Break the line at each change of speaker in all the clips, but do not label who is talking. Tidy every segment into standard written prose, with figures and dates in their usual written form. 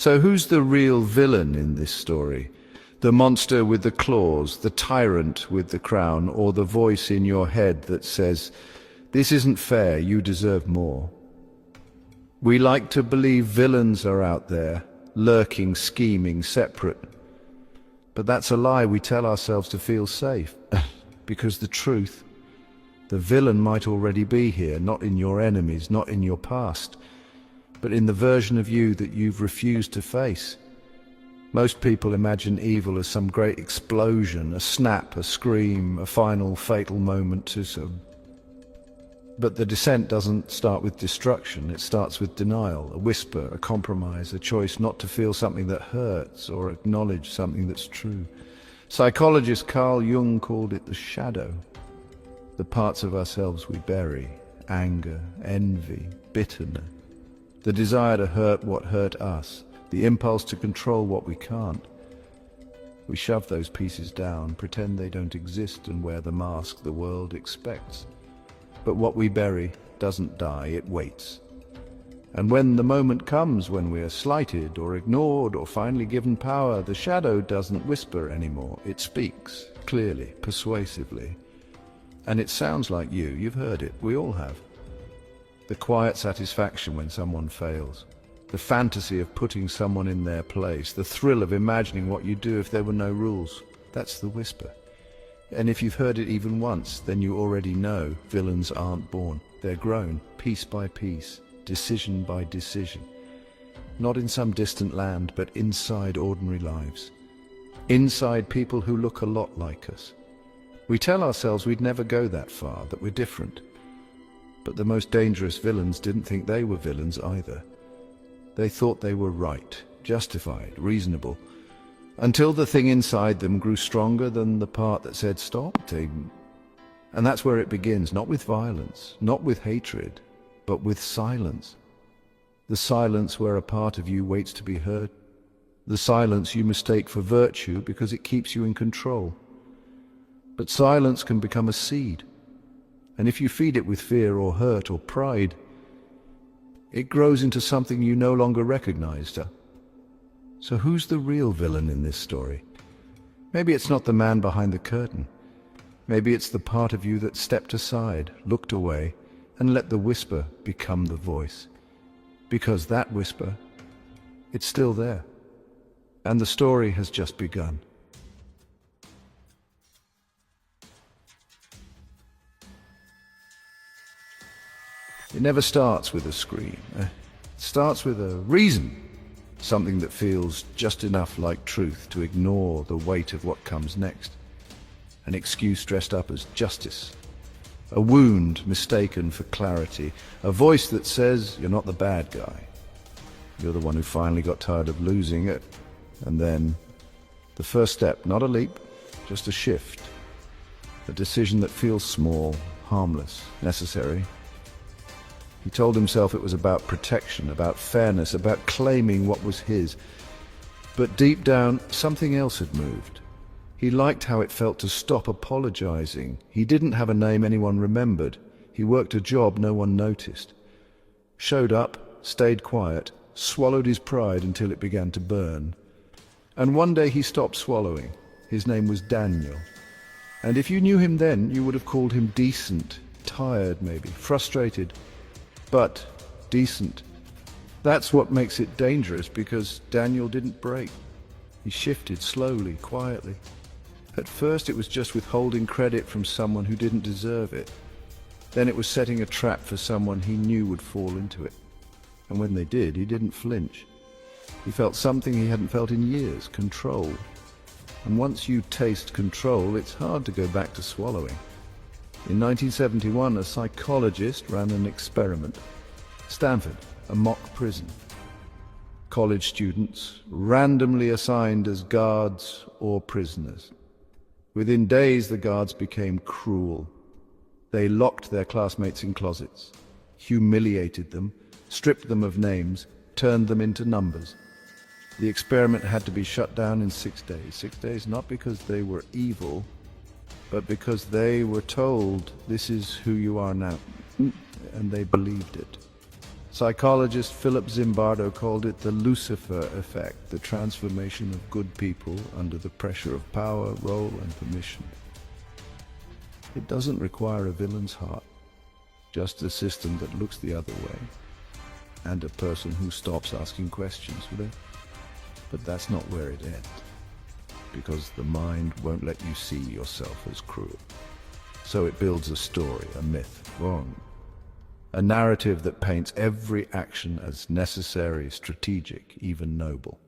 So who's the real villain in this story? The monster with the claws, the tyrant with the crown, or the voice in your head that says, "This isn't fair, you deserve more"? We like to believe villains are out there, lurking, scheming, separate. But that's a lie we tell ourselves to feel safe. Because the truth, the villain might already be here, not in your enemies, not in your past, but in the version of you that you've refused to face. Most people imagine evil as some great explosion, a snap, a scream, a final fatal moment to some. But the descent doesn't start with destruction, it starts with denial, a whisper, a compromise, a choice not to feel something that hurts or acknowledge something that's true. Psychologist Carl Jung called it the shadow, the parts of ourselves we bury, anger, envy, bitterness, the desire to hurt what hurt us, the impulse to control what we can't. We shove those pieces down, pretend they don't exist, and wear the mask the world expects. But what we bury doesn't die, it waits. And when the moment comes when we are slighted or ignored or finally given power, the shadow doesn't whisper anymore. It speaks clearly, persuasively. And it sounds like you. You've heard it. We all have. The quiet satisfaction when someone fails. The fantasy of putting someone in their place. The thrill of imagining what you'd do if there were no rules. That's the whisper. And if you've heard it even once, then you already know villains aren't born. They're grown, piece by piece, decision by decision. Not in some distant land, but inside ordinary lives. Inside people who look a lot like us. We tell ourselves we'd never go that far, that we're different. But the most dangerous villains didn't think they were villains either. They thought they were right, justified, reasonable, until the thing inside them grew stronger than the part that said stop. And that's where it begins, not with violence, not with hatred, but with silence. The silence where a part of you waits to be heard. The silence you mistake for virtue because it keeps you in control. But silence can become a seed, and if you feed it with fear or hurt or pride, it grows into something you no longer recognize. So who's the real villain in this story? Maybe it's not the man behind the curtain. Maybe it's the part of you that stepped aside, looked away, and let the whisper become the voice. Because that whisper, it's still there. And the story has just begun. It never starts with a scream. It starts with a reason. Something that feels just enough like truth to ignore the weight of what comes next. An excuse dressed up as justice. A wound mistaken for clarity. A voice that says, you're not the bad guy. You're the one who finally got tired of losing it. And then, the first step, not a leap, just a shift. A decision that feels small, harmless, necessary. He told himself it was about protection, about fairness, about claiming what was his. But deep down, something else had moved. He liked how it felt to stop apologizing. He didn't have a name anyone remembered. He worked a job no one noticed. Showed up, stayed quiet, swallowed his pride until it began to burn. And one day he stopped swallowing. His name was Daniel. And if you knew him then, you would have called him decent, tired maybe, frustrated. But decent. That's what makes it dangerous, because Daniel didn't break. He shifted slowly, quietly. At first it was just withholding credit from someone who didn't deserve it. Then it was setting a trap for someone he knew would fall into it. And when they did, he didn't flinch. He felt something he hadn't felt in years, control. And once you taste control, it's hard to go back to swallowing. In 1971, a psychologist ran an experiment. Stanford, a mock prison. College students randomly assigned as guards or prisoners. Within days, the guards became cruel. They locked their classmates in closets, humiliated them, stripped them of names, turned them into numbers. The experiment had to be shut down in 6 days. 6 days not because they were evil, but because they were told, this is who you are now, and they believed it. Psychologist Philip Zimbardo called it the Lucifer effect, the transformation of good people under the pressure of power, role, and permission. It doesn't require a villain's heart, just a system that looks the other way, and a person who stops asking questions with it. But that's not where it ends, because the mind won't let you see yourself as cruel. So it builds a story, a myth, a narrative that paints every action as necessary, strategic, even noble.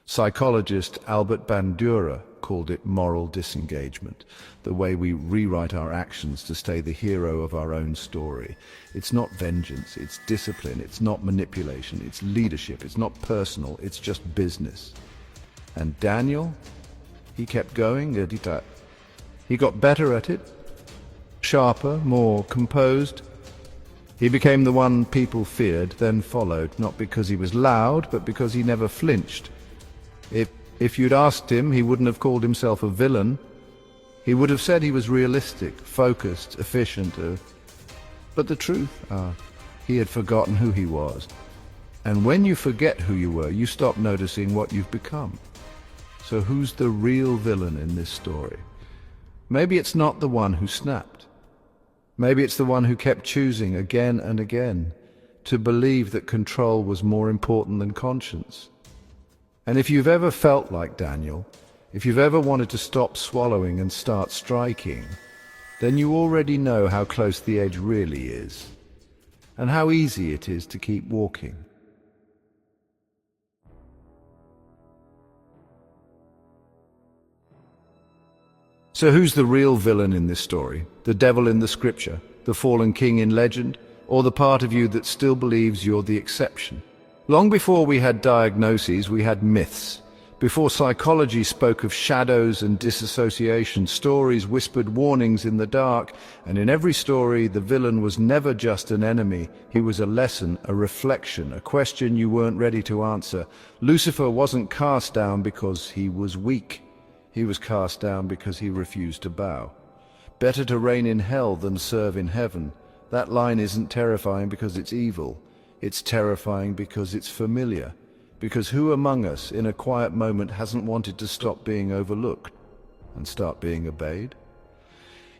Psychologist Albert Bandura called it moral disengagement, the way we rewrite our actions to stay the hero of our own story. It's not vengeance, it's discipline, it's not manipulation, it's leadership, it's not personal, it's just business. And Daniel, he kept going, he got better at it, sharper, more composed. He became the one people feared, then followed, not because he was loud, but because he never flinched. If you'd asked him, he wouldn't have called himself a villain. He would have said he was realistic, focused, efficient. But the truth, he had forgotten who he was. And when you forget who you were, you stop noticing what you've become. So who's the real villain in this story? Maybe it's not the one who snapped. Maybe it's the one who kept choosing again and again to believe that control was more important than conscience. And if you've ever felt like Daniel, if you've ever wanted to stop swallowing and start striking, then you already know how close the edge really is, and how easy it is to keep walking. So who's the real villain in this story? The devil in the scripture, the fallen king in legend, or the part of you that still believes you're the exception? Long before we had diagnoses, we had myths. Before psychology spoke of shadows and disassociation, stories whispered warnings in the dark, and in every story the villain was never just an enemy. He was a lesson, a reflection, a question you weren't ready to answer. Lucifer wasn't cast down because he was weak. He was cast down because he refused to bow. Better to reign in hell than serve in heaven. That line isn't terrifying because it's evil. It's terrifying because it's familiar. Because who among us in a quiet moment hasn't wanted to stop being overlooked and start being obeyed?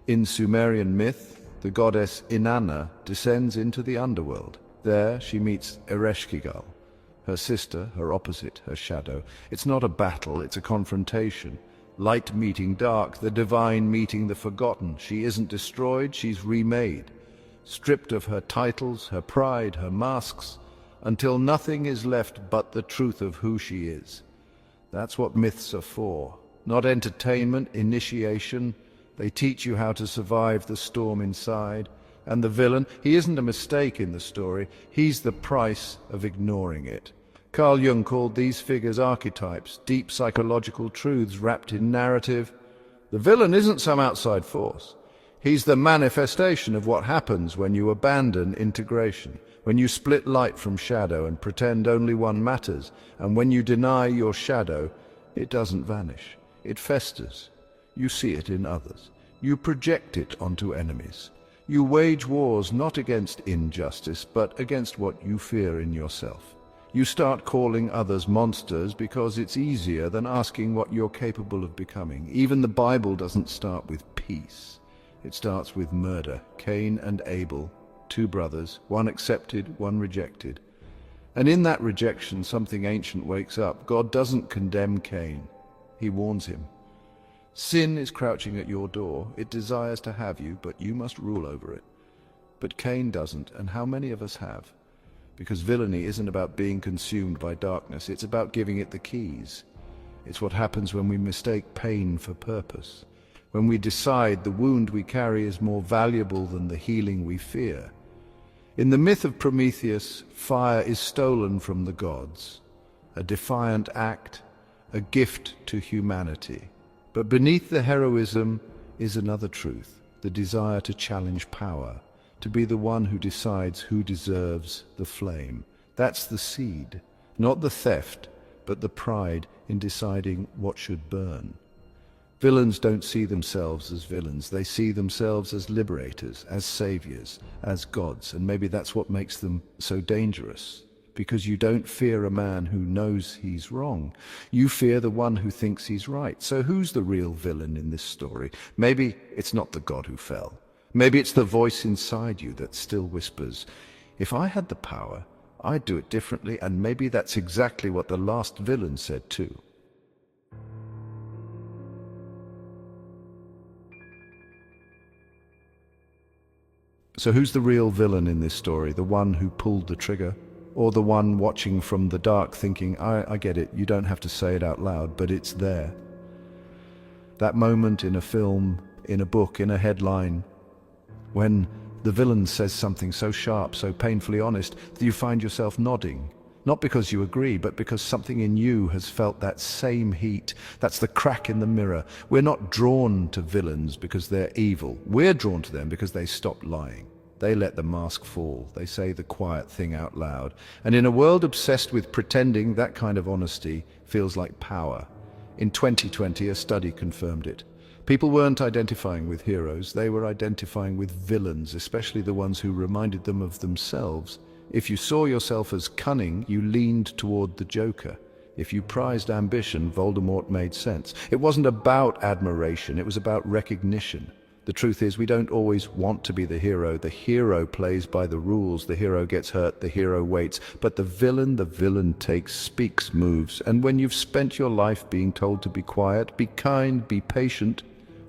In Sumerian myth, the goddess Inanna descends into the underworld. There she meets Ereshkigal, her sister, her opposite, her shadow. It's not a battle, it's a confrontation. Light meeting dark, the divine meeting the forgotten. She isn't destroyed, she's remade. Stripped of her titles, her pride, her masks, until nothing is left but the truth of who she is. That's what myths are for. Not entertainment, initiation. They teach you how to survive the storm inside. And the villain, he isn't a mistake in the story, he's the price of ignoring it. Carl Jung called these figures archetypes, deep psychological truths wrapped in narrative. The villain isn't some outside force. He's the manifestation of what happens when you abandon integration, when you split light from shadow and pretend only one matters, and when you deny your shadow, it doesn't vanish. It festers. You see it in others. You project it onto enemies. You wage wars not against injustice, but against what you fear in yourself. You start calling others monsters because it's easier than asking what you're capable of becoming. Even the Bible doesn't start with peace. It starts with murder. Cain and Abel, two brothers, one accepted, one rejected. And in that rejection, something ancient wakes up. God doesn't condemn Cain. He warns him. Sin is crouching at your door. It desires to have you, but you must rule over it. But Cain doesn't, and how many of us have? Because villainy isn't about being consumed by darkness, it's about giving it the keys. It's what happens when we mistake pain for purpose, when we decide the wound we carry is more valuable than the healing we fear. In the myth of Prometheus, fire is stolen from the gods, a defiant act, a gift to humanity. But beneath the heroism is another truth, the desire to challenge power, to be the one who decides who deserves the flame. That's the seed, not the theft, but the pride in deciding what should burn. Villains don't see themselves as villains. They see themselves as liberators, as saviors, as gods. And maybe that's what makes them so dangerous. Because you don't fear a man who knows he's wrong. You fear the one who thinks he's right. So who's the real villain in this story? Maybe it's not the god who fell. Maybe it's the voice inside you that still whispers, if I had the power, I'd do it differently. And maybe that's exactly what the last villain said too. So who's the real villain in this story? The one who pulled the trigger? Or the one watching from the dark thinking, I get it, you don't have to say it out loud, but it's there. That moment in a film, in a book, in a headline, when the villain says something so sharp, so painfully honest, that you find yourself nodding. Not because you agree, but because something in you has felt that same heat. That's the crack in the mirror. We're not drawn to villains because they're evil. We're drawn to them because they stop lying. They let the mask fall. They say the quiet thing out loud. And in a world obsessed with pretending, that kind of honesty feels like power. In 2020, a study confirmed it. People weren't identifying with heroes. They were identifying with villains, especially the ones who reminded them of themselves. If you saw yourself as cunning, you leaned toward the Joker. If you prized ambition, Voldemort made sense. It wasn't about admiration, it was about recognition. The truth is, we don't always want to be the hero. The hero plays by the rules. The hero gets hurt, the hero waits. But the villain takes, speaks, moves. And when you've spent your life being told to be quiet, be kind, be patient,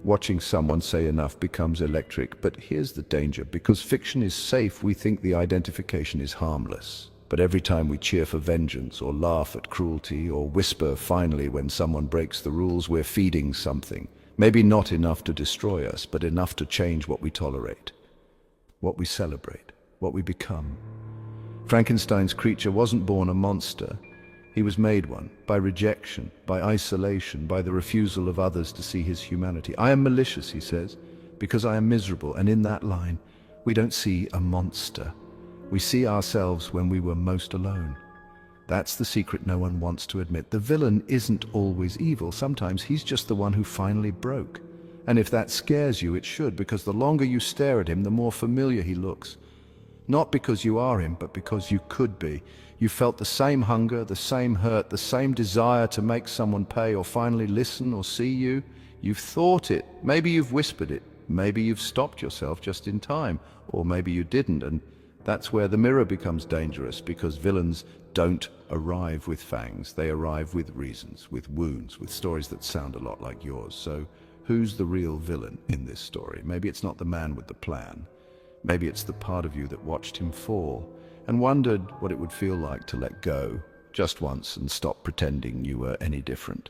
watching someone say enough becomes electric. But here's the danger. Because fiction is safe, we think the identification is harmless. But every time we cheer for vengeance, or laugh at cruelty, or whisper finally when someone breaks the rules, we're feeding something. Maybe not enough to destroy us, but enough to change what we tolerate, what we celebrate, what we become. Frankenstein's creature wasn't born a monster. He was made one by rejection, by isolation, by the refusal of others to see his humanity. I am malicious, he says, because I am miserable. And in that line, we don't see a monster. We see ourselves when we were most alone. That's the secret no one wants to admit. The villain isn't always evil. Sometimes he's just the one who finally broke. And if that scares you, it should, because the longer you stare at him, the more familiar he looks. Not because you are him, but because you could be. You felt the same hunger, the same hurt, the same desire to make someone pay or finally listen or see you. You've thought it. Maybe you've whispered it. Maybe you've stopped yourself just in time. Or maybe you didn't. And that's where the mirror becomes dangerous, because villains don't arrive with fangs. They arrive with reasons, with wounds, with stories that sound a lot like yours. So who's the real villain in this story? Maybe it's not the man with the plan. Maybe it's the part of you that watched him fall and wondered what it would feel like to let go just once and stop pretending you were any different.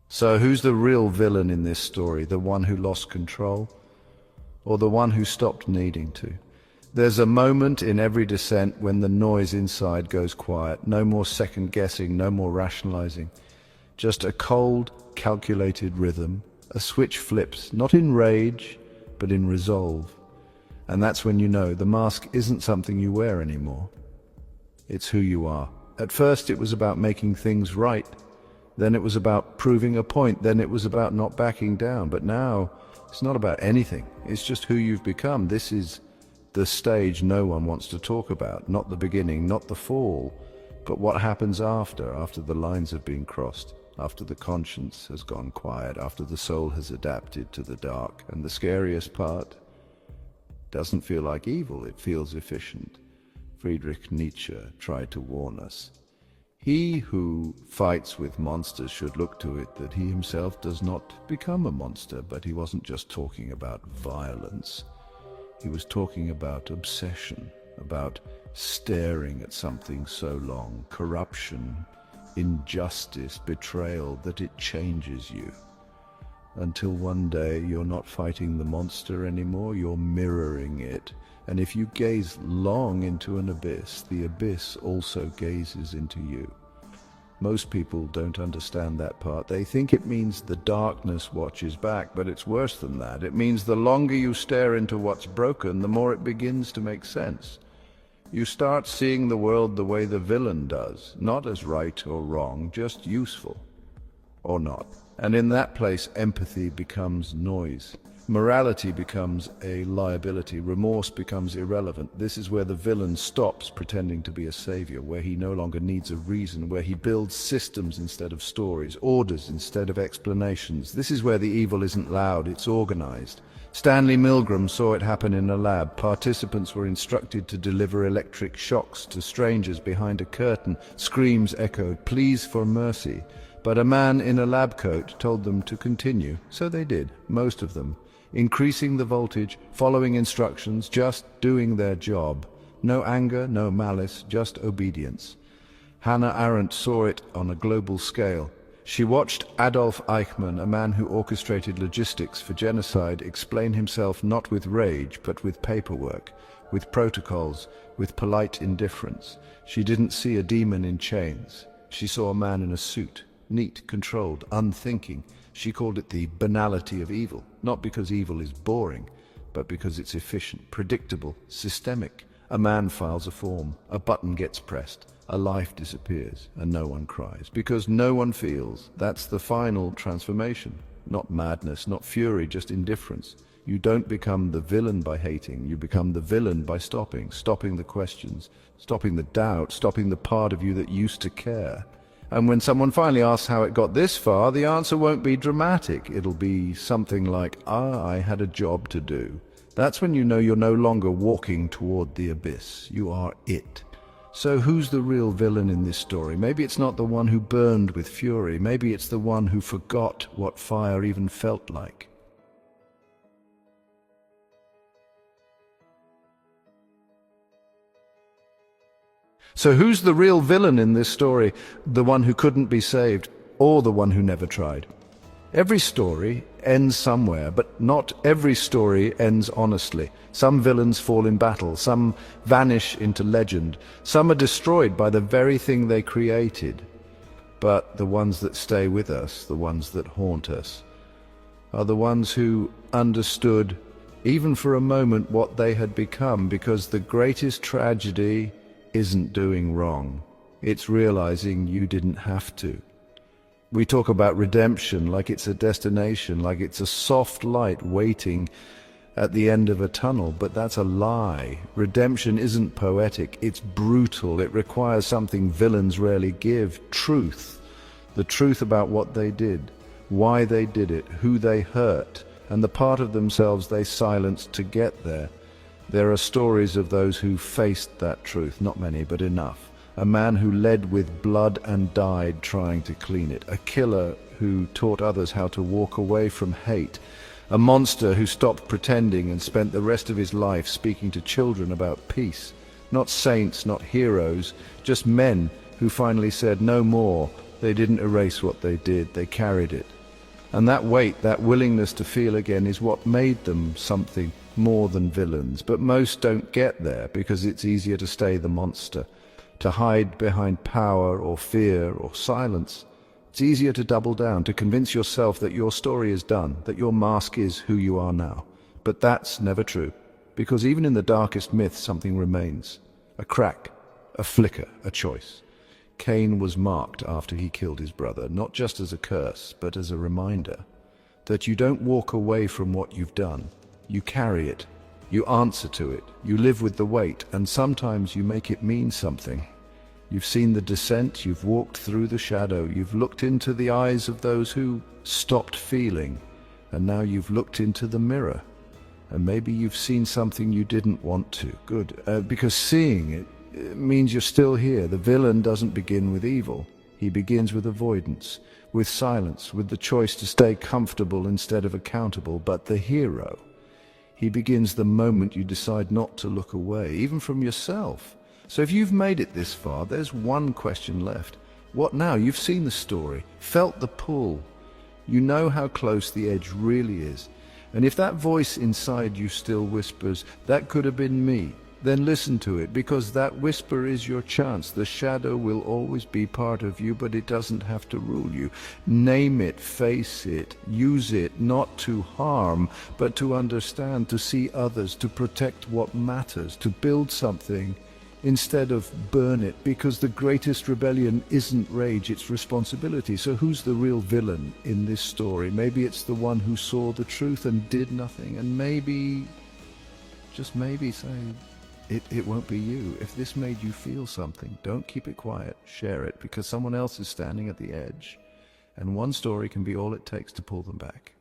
So who's the real villain in this story? The one who lost control? Or the one who stopped needing to? There's a moment in every descent when the noise inside goes quiet. No more second guessing, no more rationalizing. Just a cold, calculated rhythm. A switch flips, not in rage, but in resolve. And that's when you know the mask isn't something you wear anymore. It's who you are. At first it was about making things right. Then it was about proving a point. Then it was about not backing down. But now it's not about anything. It's just who you've become. This is the stage no one wants to talk about. Not the beginning, not the fall, but what happens after the lines have been crossed, after the conscience has gone quiet, after the soul has adapted to the dark. And the scariest part doesn't feel like evil, it feels efficient. Friedrich Nietzsche tried to warn us. He who fights with monsters should look to it that he himself does not become a monster. But he wasn't just talking about violence. He was talking about obsession, about staring at something so long, corruption, injustice, betrayal, that it changes you. Until one day you're not fighting the monster anymore, you're mirroring it. And if you gaze long into an abyss, the abyss also gazes into you. Most people don't understand that part. They think it means the darkness watches back, but it's worse than that. It means the longer you stare into what's broken, the more it begins to make sense. You start seeing the world the way the villain does, not as right or wrong, just useful or not. And in that place, empathy becomes noise. Morality becomes a liability. Remorse becomes irrelevant. This is where the villain stops pretending to be a savior, where he no longer needs a reason, where he builds systems instead of stories, orders instead of explanations. This is where the evil isn't loud, it's organized. Stanley Milgram saw it happen in a lab. Participants were instructed to deliver electric shocks to strangers behind a curtain. Screams echoed, pleas for mercy. But a man in a lab coat told them to continue. So they did, most of them. Increasing the voltage, following instructions, just doing their job. No anger, no malice, just obedience. Hannah Arendt saw it on a global scale. She watched Adolf Eichmann, a man who orchestrated logistics for genocide, explain himself not with rage, but with paperwork, with protocols, with polite indifference. She didn't see a demon in chains. She saw a man in a suit, neat, controlled, unthinking. She called it the banality of evil, not because evil is boring, but because it's efficient, predictable, systemic. A man files a form, a button gets pressed, a life disappears, and no one cries, because no one feels. That's the final transformation. Not madness, not fury, just indifference. You don't become the villain by hating, you become the villain by stopping the questions, stopping the doubt, stopping the part of you that used to care. And when someone finally asks how it got this far, the answer won't be dramatic. It'll be something like, I had a job to do. That's when you know you're no longer walking toward the abyss. You are it. So who's the real villain in this story? Maybe it's not the one who burned with fury. Maybe it's the one who forgot what fire even felt like. So who's the real villain in this story? The one who couldn't be saved, or the one who never tried? Every story ends somewhere, but not every story ends honestly. Some villains fall in battle, some vanish into legend, some are destroyed by the very thing they created. But the ones that stay with us, the ones that haunt us, are the ones who understood, even for a moment, what they had become, because the greatest tragedy isn't doing wrong. It's realizing you didn't have to. We talk about redemption like it's a destination, like it's a soft light waiting at the end of a tunnel, but that's a lie. Redemption isn't poetic, it's brutal. It requires something villains rarely give: truth. The truth about what they did, why they did it, who they hurt, and the part of themselves they silenced to get there. There are stories of those who faced that truth, not many, but enough. A man who led with blood and died trying to clean it. A killer who taught others how to walk away from hate. A monster who stopped pretending and spent the rest of his life speaking to children about peace. Not saints, not heroes, just men who finally said no more. They didn't erase what they did, they carried it. And that weight, that willingness to feel again, is what made them something more than villains. But most don't get there because it's easier to stay the monster, to hide behind power or fear or silence. It's easier to double down, to convince yourself that your story is done, that your mask is who you are now. But that's never true, because even in the darkest myth something remains. A crack, a flicker, a choice. Cain was marked after he killed his brother, not just as a curse, but as a reminder that you don't walk away from what you've done. You carry it, you answer to it, you live with the weight, and sometimes you make it mean something. You've seen the descent, you've walked through the shadow, you've looked into the eyes of those who stopped feeling, and now you've looked into the mirror. And maybe you've seen something you didn't want to. Good, because seeing it means you're still here. The villain doesn't begin with evil. He begins with avoidance, with silence, with the choice to stay comfortable instead of accountable. But the hero, he begins the moment you decide not to look away, even from yourself. So if you've made it this far, there's one question left. What now? You've seen the story, felt the pull. You know how close the edge really is. And if that voice inside you still whispers, "That could have been me," then listen to it, because that whisper is your chance. The shadow will always be part of you, but it doesn't have to rule you. Name it, face it, use it, not to harm, but to understand, to see others, to protect what matters, to build something instead of burn it, because the greatest rebellion isn't rage, it's responsibility. So who's the real villain in this story? Maybe it's the one who saw the truth and did nothing, and maybe, just maybe, say, it won't be you. If this made you feel something, don't keep it quiet, share it, because someone else is standing at the edge, and one story can be all it takes to pull them back.